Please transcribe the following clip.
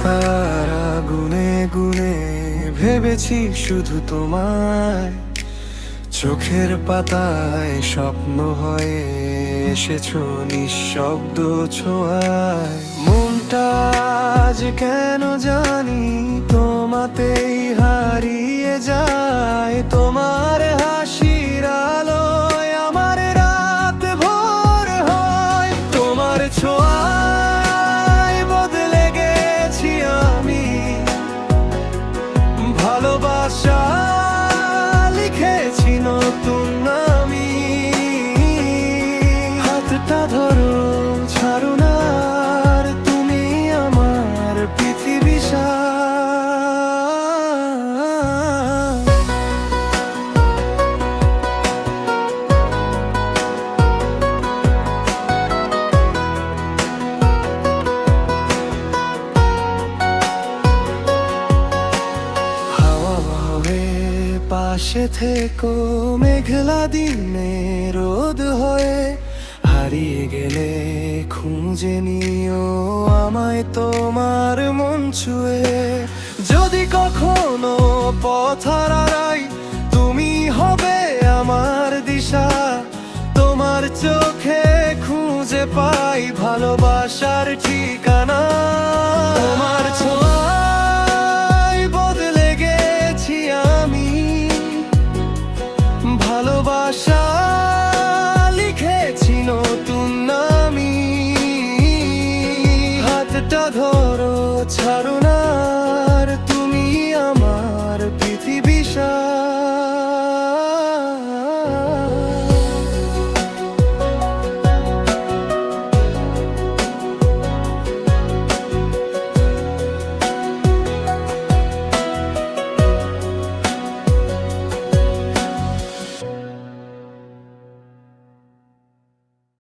তারা গুনে গুনে ভেবেছি শুধু তোমায়, চোখের পাতায় স্বপ্ন হয়ে এসেছো নিঃশব্দ ছোঁয়ায়। মনটা আজ কেন জানি তোমাতেই হারিয়ে যায়, তোমার হাসির আলোয় আমার রাত ভোর হয়। তোমার ছোঁয়ায় বদলে গেছি আমি, ভালোবাসা লিখেছি নতুন আমি। হাতটা ধরো, ছাড়ো না আর, তুমি আমার পৃথিবী সারা। পাশে থেকো মেঘলা দিনে রোদ হয়ে, হারিয়ে গেলে খুঁজে নিও আমায় তোমার মন ছুঁয়ে। যদি কখনো পথ হারাই তুমি হবে আমার দিশা, তোমার চোখে খুঁজে পাই ভালোবাসার ঠিকানা। তোমার ছোঁয়ায় বদলে গেছি আমি, ভালোবাসা লিখেছি নতুন আমি। হাতটা ধরো,